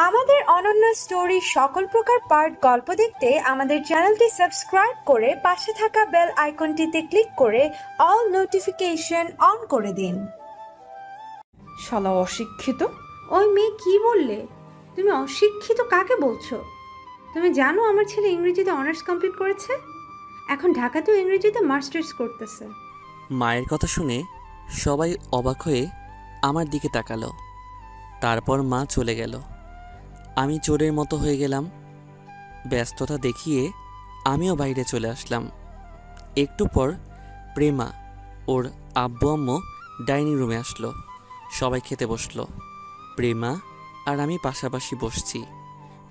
আমাদের অনন্য স্টোরি সকল প্রকার পার্ট গল্প দেখতে আমাদের চ্যানেলটি সাবস্ক্রাইব করে পাশে থাকা বেল আইকনটিতে ক্লিক করে অল নোটিফিকেশন অন করে দিন। শালা অশিক্ষিত। ওই মেয়ে কি বললে? তুমি অশিক্ষিত কাকে বলছো? তুমি জানো আমার ছেলে ইংরেজিতে অনার্স কমপ্লিট করেছে, এখন ঢাকাতেও ইংরেজিতে মাস্টার্স করতেছে। মায়ের কথা শুনে সবাই অবাক হয়ে আমার দিকে তাকালো। তারপর মা চলে গেল। আমি চোরের মতো হয়ে গেলাম। ব্যস্ততা দেখিয়ে আমিও বাইরে চলে আসলাম। একটু পর প্রেমা ওর আব্বু আম্মু ডাইনিং রুমে আসলো। সবাই খেতে বসলো। প্রেমা আর আমি পাশাপাশি বসছি।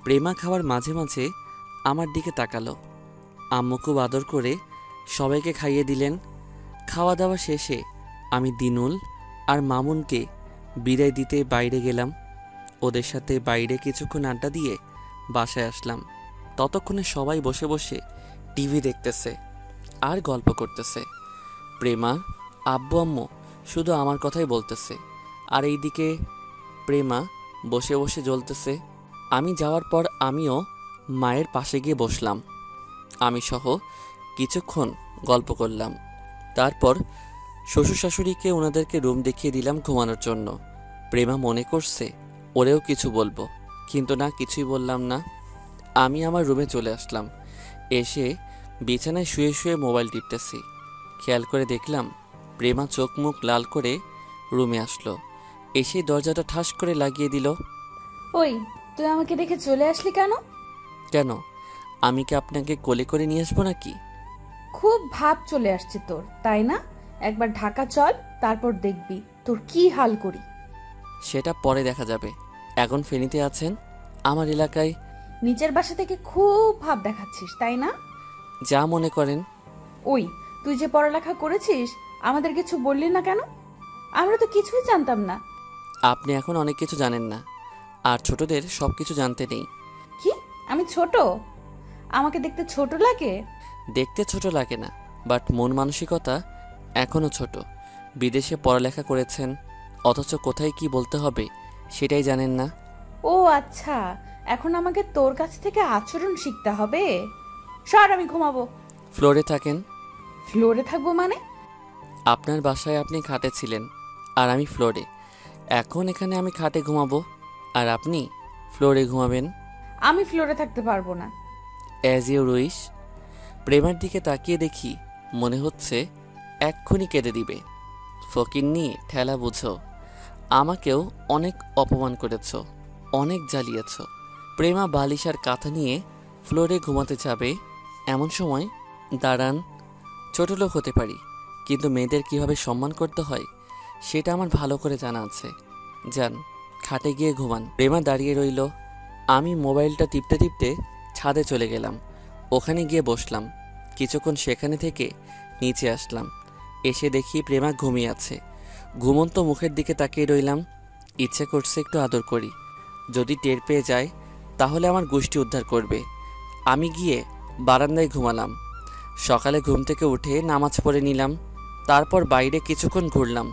প্রেমা খাওয়ার মাঝে মাঝে আমার দিকে তাকালো। আম্মু খুব আদর করে সবাইকে খাইয়ে দিলেন। খাওয়া দাওয়া শেষে আমি দিনুল আর মামুনকে বিদায় দিতে বাইরে গেলাম। ওদের সাথে বাইরে কিছুক্ষণ আড্ডা দিয়ে বাসায় আসলাম। ততক্ষণে সবাই বসে বসে টিভি দেখতেছে আর গল্প করতেছে। প্রেমা আব্বু আম্মু শুধু আমার কথাই বলতেছে, আর এইদিকে প্রেমা বসে বসে জ্বলতেছে। আমি যাওয়ার পর আমিও মায়ের পাশে গিয়ে বসলাম। আমি সহ কিছুক্ষণ গল্প করলাম। তারপর শ্বশুর শাশুড়িকে ওনাদেরকে রুম দেখিয়ে দিলাম ঘুমানোর জন্য। প্রেমা মনে করছে ওরেও কিছু বলবো, কিন্তু না, কিছুই বললাম না। আমি আমার রুমে চলে আসলাম। এসে বিছানায় শুয়ে শুয়ে মোবাইল টিপতেছি। খেয়াল করে দেখলাম প্রেমা চোখ মুখ লাল করে রুমে আসলো। এসে দরজাটা ঠাস করে লাগিয়ে দিল। ওই, তুই আমাকে দেখে চলে আসলি কেন? কেন, আমি কি আপনাকে কোলে করে নিয়ে আসবো নাকি? খুব ভাব চলে আসছে তোর, তাই না? একবার ঢাকা চল, তারপর দেখবি তোর কি হাল করি। সেটা পরে দেখা যাবে। এখন ফেনীতে আছেন, আমার এলাকায়। নিচের বাসা থেকে খুব ভাব দেখাচ্ছিস, তাই না? যা মনে করেন। ওই, তুই যে পড়ালেখা করেছিস, আমাদের কিছু বললি না কেন? আমরা তো কিছুই জানতাম না। আপনি এখন অনেক কিছু জানেন না, আর ছোটদের সব কিছু জানতে নেই। কি, আমি ছোট? আমাকে দেখতে ছোট লাগে? দেখতে ছোট লাগে না, বাট মন মানসিকতা এখনও ছোট। বিদেশে পড়ালেখা করেছেন, অথচ কোথায় কি বলতে হবে সেটাই জানেন না। ও আচ্ছা, এখন আমাকে তোর কাছ থেকে আচরণ শিখতে হবে। সর, আমি ঘুমাবো। ফ্লোরে থাকেন। ফ্লোরে থাকবো মানে? আপনার বাসায় আপনি খাটে ছিলেন আর আমি ফ্লোরে। এখন এখানে আমি খাটে ঘুমাবো আর আপনি ফ্লোরে ঘুমাবেন। আমি ফ্লোরে থাকতে পারবো না। As you wish. প্রেমার দিকে তাকিয়ে দেখি মনে হচ্ছে এক্ষুনি কেঁদে দিবে। ফকিন্নি ঠেলা বুঝো, আমাকেও অনেক অপমান করেছ, অনেক জ্বালিয়েছ। প্রেমা বালিশ আর কাঁথা নিয়ে ফ্লোরে ঘুমাতে যাবে এমন সময়, দাঁড়ান, ছোট লোক হতে পারি, কিন্তু মেয়েদের কিভাবে সম্মান করতে হয় সেটা আমার ভালো করে জানা আছে। যান, খাটে গিয়ে ঘুমান। প্রেমা দাঁড়িয়ে রইল। আমি মোবাইলটা টিপতে টিপতে ছাদে চলে গেলাম। ওখানে গিয়ে বসলাম। কিছুক্ষণ সেখানে থেকে নিচে আসলাম। এসে দেখি প্রেমা ঘুমিয়ে আছে। ঘুমন্ত মুখের দিকে তাকিয়ে রইলাম। ইচ্ছে করছে একটু আদর করি। যদি টের পেয়ে যায় তাহলে আমার গোষ্ঠী উদ্ধার করবে। আমি গিয়ে বারান্দায় ঘুমালাম। সকালে ঘুম থেকে উঠে নামাজ পড়ে নিলাম। তারপর বাইরে কিছুক্ষণ ঘুরলাম।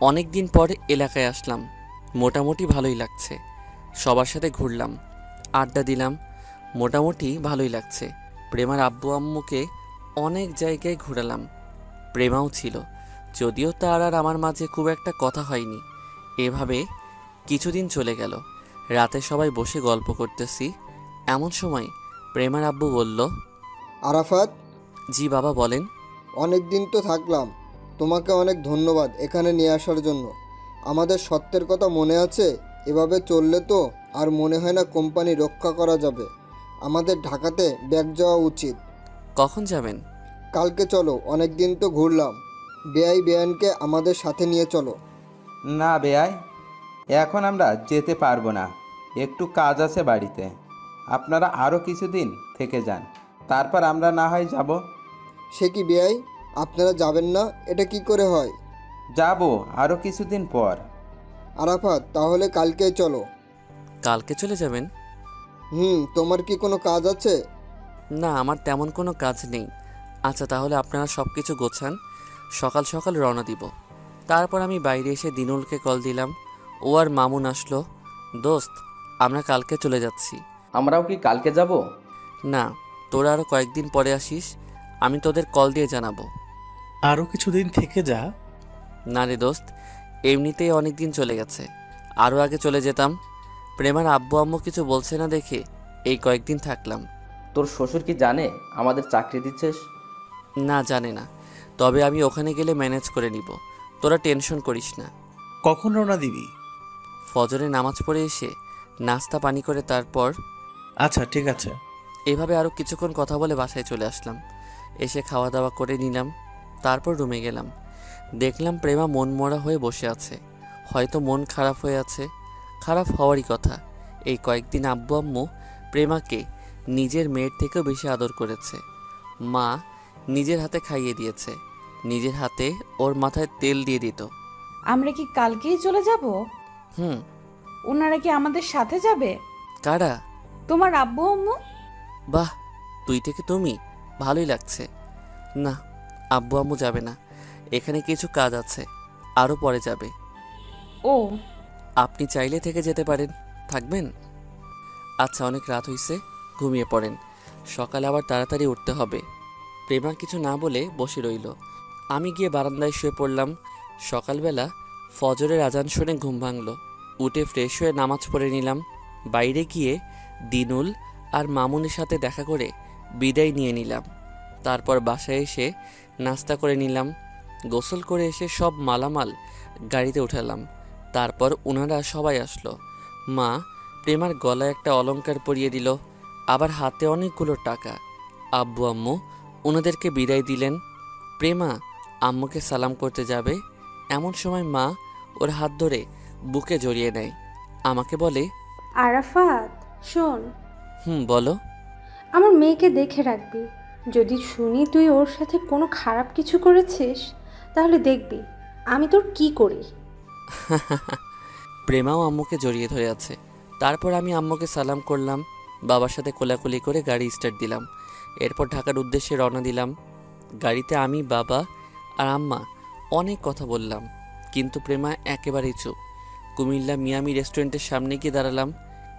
অনেক দিন পর এলাকায় আসলাম। মোটামুটি ভালোই লাগছে। সবার সাথে ঘুরলাম, আড্ডা দিলাম, মোটামুটি ভালোই লাগছে। প্রেমার আব্বু আম্মুকে অনেক জায়গায় ঘোরালাম। প্রেমাও ছিল, যদিও তার আর আমার মাঝে খুব একটা কথা হয়নি। এভাবে কিছুদিন চলে গেল। রাতে সবাই বসে গল্প করতেছি, এমন সময় প্রেমার আব্বু বলল, আরাফাত। জি বাবা, বলেন। অনেক দিন তো থাকলাম, তোমাকে অনেক ধন্যবাদ এখানে নিয়ে আসার জন্য। আমাদের সত্যের কথা মনে আছে? এভাবে চললে তো আর মনে হয় না কোম্পানি রক্ষা করা যাবে। আমাদের ঢাকাতে ব্যাক যাওয়া উচিত। কখন যাবেন? কালকে চলো, অনেক দিন তো ঘুরলাম। বেআই বেআইনকে আমাদের সাথে নিয়ে চলো। না বেয়াই, এখন আমরা যেতে পারবো না, একটু কাজ আছে বাড়িতে। আপনারা আরও কিছুদিন থেকে যান, তারপর আমরা না হয় যাব। সে কি বেআই, আপনারা যাবেন না? এটা কি করে হয়? যাব আরও কিছুদিন পর। আরাফাত, তাহলে কালকেই চলো। কালকে চলে যাবেন? তোমার কি কোনো কাজ আছে? না, আমার তেমন কোনো কাজ নেই। আচ্ছা, তাহলে আপনারা সব কিছু গোছান, সকাল সকাল রওনা দিব। তারপর আমি বাইরে এসে দিনুলকে কল দিলাম। ও আর মামুন আসলো। দোস্ত, আমরা কালকে চলে যাচ্ছি। আমরাও কি কালকে যাব? না, তোরা আরও কয়েকদিন পরে আসিস, আমি তোদের কল দিয়ে জানাবো। আরও কিছুদিন থেকে যা। না রে দোস্ত, এমনিতেই অনেক দিন চলে গেছে, আরও আগে চলে যেতাম। প্রেমার আব্বু আম্মু কিছু বলছে না দেখে এই কয়েকদিন থাকলাম। তোর শ্বশুর কি জানে আমাদের চাকরি দিচ্ছিস? না, জানে না, তবে আমি ওখানে গেলে ম্যানেজ করে নিব, তোরা টেনশন করিস না। কখন রওনা দিবি? ফজরে নামাজ পড়ে এসে নাস্তা পানি করে তারপর। আচ্ছা ঠিক আছে। এভাবে আরও কিছুক্ষণ কথা বলে বাসায় চলে আসলাম। এসে খাওয়া দাওয়া করে নিলাম, তারপর রুমে গেলাম। দেখলাম প্রেমা মন মরা হয়ে বসে আছে, হয়তো মন খারাপ হয়ে আছে। খারাপ হওয়ারই কথা, এই কয়েকদিন আব্বু আম্মু প্রেমাকে নিজের মেয়ের থেকেও বেশি আদর করেছে। মা নিজের হাতে খাইয়ে দিয়েছে, নিজের হাতে ওর মাথায় তেল দিয়ে দিত। আমরা কি কালকেই চলে যাব? হুম। ওনারা কি আমাদের সাথে যাবে? কারা? তোমার আব্বু আম্মু? বাহ, তুই থেকে তুমি, ভালোই লাগছে। না, আব্বু আম্মু যাবে না, এখানে কিছু কাজ আছে, আরও পরে যাবে। ও, আপনি চাইলে থেকে যেতে পারেন, থাকবেন? আচ্ছা, অনেক রাত হইছে, ঘুমিয়ে পড়েন, সকালে আবার তাড়াতাড়ি উঠতে হবে। প্রেমা কিছু না বলে বসে রইল। আমি গিয়ে বারান্দায় শুয়ে পড়লাম। সকালবেলা ফজরের আজান শুনে ঘুম ভাঙল। উঠে ফ্রেশ হয়ে নামাজ পড়ে নিলাম। বাইরে গিয়ে দিনুল আর মামুনের সাথে দেখা করে বিদায় নিয়ে নিলাম। তারপর বাসায় এসে নাস্তা করে নিলাম। গোসল করে এসে সব মালামাল গাড়িতে উঠালাম। তারপর ওনারা সবাই আসলো। মা প্রেমার গলায় একটা অলংকার পরিয়ে দিল, আবার হাতে অনেকগুলো টাকা। আব্বু আম্মু ওনাদেরকে বিদায় দিলেন। প্রেমা আম্মুকে সালাম করতে যাবে, এমন সময় মা ওর হাত ধরে বুকে জড়িয়ে নেয়। আমাকে বলে, আরাফাত শোন, বলো। আমার মেয়েকে দেখে রাখবি, যদি শুনি তুই ওর সাথে কোনো খারাপ কিছু করেছিস তাহলে দেখবি আমি তোর কি করি। প্রেমাও আম্মুকে জড়িয়ে ধরে আছে। তারপর আমি আম্মুকে সালাম করলাম, বাবার সাথে কোলাকুলি করে গাড়ি স্টার্ট দিলাম। এরপর ঢাকার উদ্দেশ্যে রওনা দিলাম। গাড়িতে আমি, বাবা আর আম্মা অনেক কথা বললাম, কিন্তু প্রেমা একেবারেই চুপ। কুমিল্লা মিয়ামি রেস্টুরেন্টের সামনে গিয়ে দাঁড়ালাম,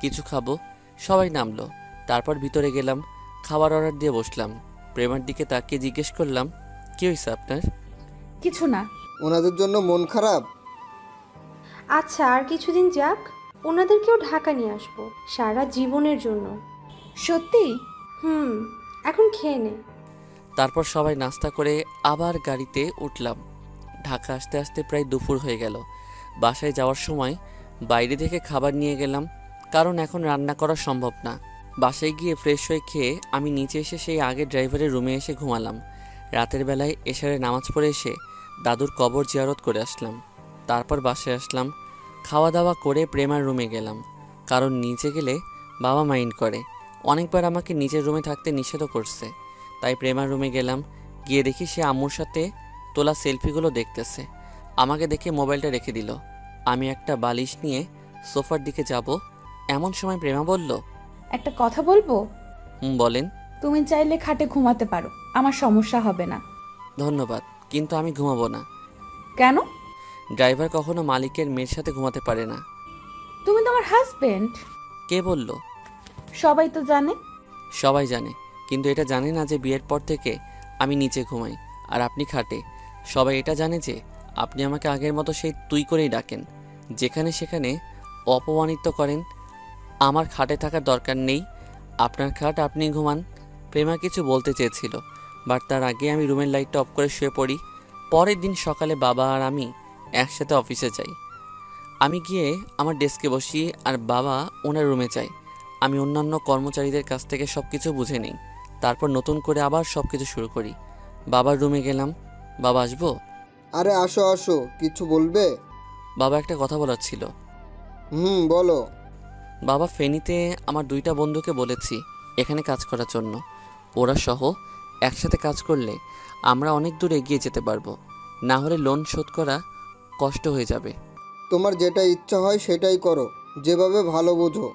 কিছু খাবো। সবাই নামলো, তারপর ভিতরে গেলাম, খাবার অর্ডার দিয়ে বসলাম। প্রেমার দিকে তাকিয়ে জিজ্ঞেস করলাম, কী হয়েছে আপনার? কিছু না। ওনাদের জন্য মন খারাপ? আচ্ছা, আর কিছুদিন যাক, ওনাদেরকেও ঢাকা নিয়ে আসবো সারা জীবনের জন্য। সত্যি? এখন খেয়ে নে। তারপর সবাই নাস্তা করে আবার গাড়িতে উঠলাম। ঢাকা আসতে আসতে প্রায় দুপুর হয়ে গেল। বাসায় যাওয়ার সময় বাইরে থেকে খাবার নিয়ে গেলাম, কারণ এখন রান্না করা সম্ভব না। বাসায় গিয়ে ফ্রেশ হয়ে খেয়ে আমি নিচে এসে সেই আগের ড্রাইভারের রুমে এসে ঘুমালাম। রাতের বেলায় এশারে নামাজ পড়ে এসে দাদুর কবর জিয়ারত করে আসলাম। তারপর বাসায় আসলাম, খাওয়া দাওয়া করে প্রেমার রুমে গেলাম, কারণ নিচে গেলে বাবা মাইন্ড করে। অনেকবার আমাকে নিচের রুমে থাকতে নিষেধও করছে। তাই প্রেমার রুমে গেলাম, গিয়ে দেখি সে আম্মুর সাথে তোলা সেলফিগুলো দেখতেছে। আমাকে দেখে মোবাইলটা রেখে দিল। আমি একটা বালিশ নিয়ে সোফার দিকে যাব, এমন সময় প্রেমা বলল, একটা কথা বলবো? বলেন। তুমি চাইলে খাটে ঘুমাতে পারো, আমার সমস্যা হবে না। ধন্যবাদ, কিন্তু আমি ঘুমাবো না। কেন? ড্রাইভার কখনো মালিকের মেয়ের সাথে ঘুমাতে পারে না। তুমি তো আমার হাজবেন্ড। কে বলল? সবাই তো জানে। সবাই জানে, কিন্তু এটা জানে না যে বিয়ের পর থেকে আমি নিচে ঘুমাই আর আপনি খাটে। সবাই এটা জানে যে আপনি আমাকে আগের মতো সেই তুই করেই ডাকেন, যেখানে সেখানে অপমানিত করেন। আমার খাটে থাকার দরকার নেই, আপনার খাট আপনি ঘুমান। প্রেমা কিছু বলতে চেয়েছিল, বাট তার আগে আমি রুমের লাইটটা অফ করে শুয়ে পড়ি। পরের দিন সকালে বাবা আর আমি একসাথে অফিসে যাই। আমি গিয়ে আমার ডেস্কে বসি আর বাবা ওনার রুমে যাই। আমি অন্যান্য কর্মচারীদের কাছ থেকে সব কিছু বুঝে নিই, তারপর নতুন করে আবার সব কিছু শুরু করি। বাবার রুমে গেলাম। বাবা, আসবো? আরে আসো আসো, কিছু বলবে? বাবা, একটা কথা বলার ছিল। বলো। বাবা, ফেনীতে আমার 2টা বন্ধুকে বলেছি এখানে কাজ করার জন্য। ওরা সহ একসাথে কাজ করলে আমরা অনেক দূর এগিয়ে যেতে পারবো, না হলে লোন শোধ করা কষ্ট হয়ে যাবে। তোমার যেটা ইচ্ছা হয় সেটাই করো, যেভাবে ভালো বোঝো।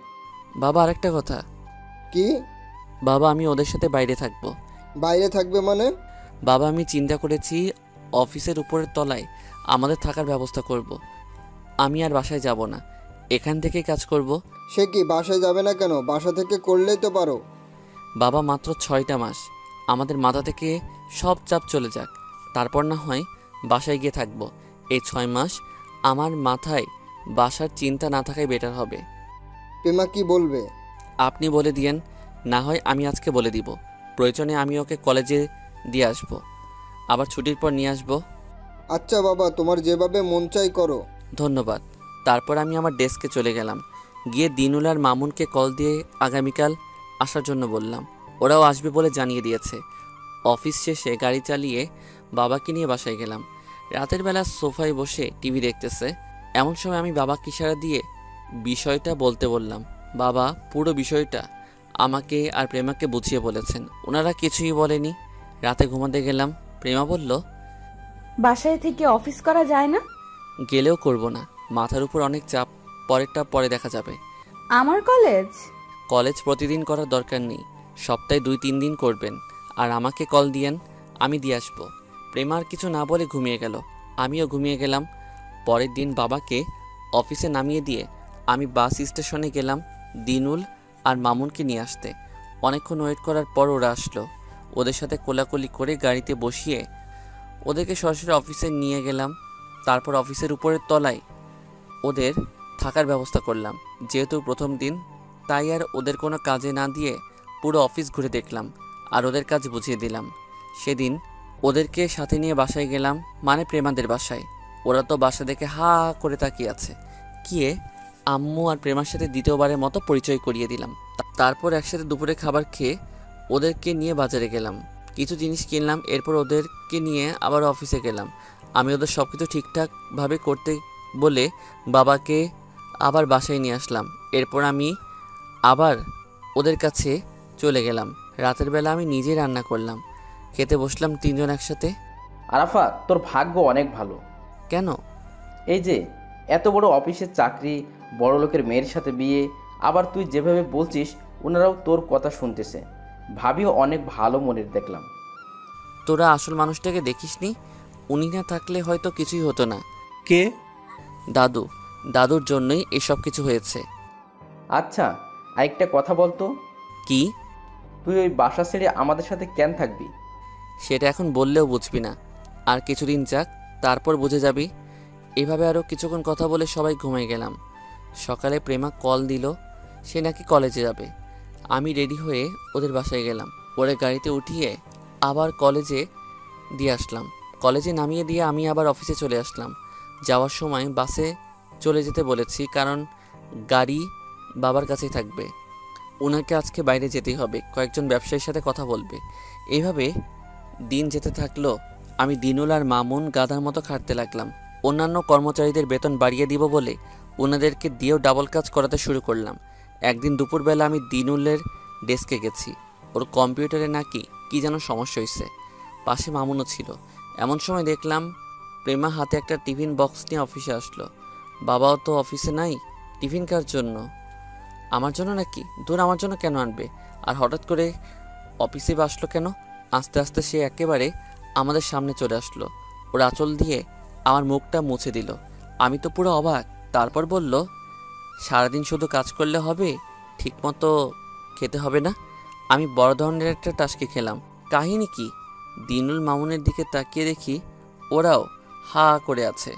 বাবা, আরেকটা কথা। কি? বাবা, আমি ওদের সাথে বাইরে থাকবো। বাইরে থাকবে মানে? বাবা, আমি চিন্তা করেছি অফিসের উপরের তলায় আমাদের থাকার ব্যবস্থা করব। আমি আর বাসায় যাব না, এখান থেকেই কাজ করব। সে কি বাসায় যাবে না কেন? বাসা থেকে করলেই তো পারো। বাবা, মাত্র 6টা মাস, আমাদের মাথা থেকে সব চাপ চলে যাক, তারপর না হয় বাসায় গিয়ে থাকবো। এই 6 মাস আমার মাথায় বাসার চিন্তা না থাকাই বেটার হবে। প্রেমা কি বলবে? আপনি বলে দিয়েন, না হয় আমি আজকে বলে দিব। প্রয়োজনে আমি ওকে কলেজে দিয়ে আসব, আবার ছুটির পর নিয়ে আসব। আচ্ছা বাবা, তোমার যেভাবে মন চাই করো। ধন্যবাদ। তারপর আমি আমার ডেস্কে চলে গেলাম। গিয়ে দিনুল আর মামুনকে কল দিয়ে আগামীকাল আসার জন্য বললাম। ওরাও আসবে বলে জানিয়ে দিয়েছে। অফিস শেষে গাড়ি চালিয়ে বাবাকে নিয়ে বাসায় গেলাম। রাতের বেলা সোফায় বসে টিভি দেখতেছে, এমন সময় আমি বাবাকে ইশারা দিয়ে বিষয়টা বলতে বললাম। বাবা পুরো বিষয়টা আমাকে আর প্রেমাকে বুঝিয়ে বলেছেন, ওনারা কিছুই বলেনি। রাতে ঘুমাতে গেলাম। প্রেমা বলল, বাসায় থেকে অফিস করা যায় না? গেলেও করব না, মাথার উপর অনেক চাপ, পরেরটা পরে দেখা যাবে। আমার কলেজ? কলেজ প্রতিদিন করার দরকার নেই, সপ্তাহে 2-3 দিন করবেন। আর আমাকে কল দিয়েন, আমি দিয়ে আসবো। প্রেমা আর কিছু না বলে ঘুমিয়ে গেল, আমিও ঘুমিয়ে গেলাম। পরের দিন বাবাকে অফিসে নামিয়ে দিয়ে আমি বাস স্টেশনে গেলাম দিনুল আর মামুনকে নিয়ে আসতে। অনেকক্ষণ ওয়েট করার পর ওরা আসলো। ওদের সাথে কোলাকুলি করে গাড়িতে বসিয়ে ওদেরকে সরাসরি অফিসে নিয়ে গেলাম। তারপর অফিসের উপরের তলায় ওদের থাকার ব্যবস্থা করলাম। যেহেতু প্রথম দিন, তাই আর ওদের কোনো কাজে না দিয়ে পুরো অফিস ঘুরে দেখলাম আর ওদের কাজ বুঝিয়ে দিলাম। সেদিন ওদেরকে সাথে নিয়ে বাসায় গেলাম, মানে প্রেমাদের বাসায়। ওরা তো বাসা দেখে হা করে তাকিয়ে আছে। গিয়ে আম্মু আর প্রেমার সাথে দ্বিতীয়বারের মতো পরিচয় করিয়ে দিলাম। তারপর একসাথে দুপুরে খাবার খেয়ে ওদেরকে নিয়ে বাজারে গেলাম, কিছু জিনিস কিনলাম। এরপর ওদেরকে নিয়ে আবার অফিসে গেলাম। আমি ওদের সব কিছু ঠিকঠাকভাবে করতে বলে বাবাকে আবার বাসায় নিয়ে আসলাম। এরপর আমি আবার ওদের কাছে চলে গেলাম। রাতের বেলা আমি নিজেই রান্না করলাম, খেতে বসলাম 3 জন একসাথে। আরাফাত, তোর ভাগ্য অনেক ভালো। কেন? এই যে এত বড় অফিসের চাকরি, বড় লোকের মেয়ের সাথে বিয়ে, আবার তুই যেভাবে বলছিস ওনারাও তোর কথা শুনতেছে। ভাবিও অনেক ভালো মনের দেখলাম। তোরা আসল মানুষটাকে দেখিসনি, উনি না থাকলে হয়তো কিছুই হতো না। কে? দাদু, দাদুর জন্যই এসব কিছু হয়েছে। আচ্ছা, আরেকটা কথা বলতো, কি? তুই ওই বাসা ছেড়ে আমাদের সাথে কেন থাকবি? সেটা এখন বললেও বুঝবি না, আর কিছুদিন যাক, তারপর বুঝে যাবি। এভাবে আরও কিছুক্ষণ কথা বলে সবাই ঘুমিয়ে গেলাম। সকালে প্রেমা কল দিল, সে নাকি কলেজে যাবে। আমি রেডি হয়ে ওদের বাসায় গেলাম। ওরে গাড়িতে উঠিয়ে আবার কলেজে দিয়ে আসলাম। কলেজে নামিয়ে দিয়ে আমি আবার অফিসে চলে আসলাম। যাওয়ার সময় বাসে চলে যেতে বলেছি, কারণ গাড়ি বাবার কাছেই থাকবে। ওনাকে আজকে বাইরে যেতেই হবে, কয়েকজন ব্যবসায়ীর সাথে কথা বলবে। এইভাবে দিন যেতে থাকলো। আমি দিনুল আর মামুন গাধার মতো খাটতে লাগলাম। অন্যান্য কর্মচারীদের বেতন বাড়িয়ে দিব বলে ওনাদেরকে দিয়েও ডাবল কাজ করাতে শুরু করলাম। একদিন দুপুরবেলা আমি দিনুলের ডেস্কে গেছি, ওর কম্পিউটারে নাকি কি যেন সমস্যা হয়েছে। পাশে মামুনও ছিল। এমন সময় দেখলাম প্রেমা হাতে একটা টিফিন বক্স নিয়ে অফিসে আসলো। বাবাও তো অফিসে নাই, টিফিন কার জন্য? আমার জন্য নাকি? দূর, আমার জন্য কেন আনবে? আর হঠাৎ করে অফিসে আসলো কেন? আস্তে আস্তে সে একেবারে আমাদের সামনে চলে আসলো। ওর আঁচল দিয়ে আমার মুখটা মুছে দিল। আমি তো পুরো অবাক। তারপর বলল, সারাদিন শুধু কাজ করলে হবে, ঠিকমতো খেতে হবে না? আমি বড় ধরনের একটা টাস্কি খেলাম। কাহিনী কি? দিনুল মামুনের দিকে তাকিয়ে দেখি ওরাও হা করে আছে।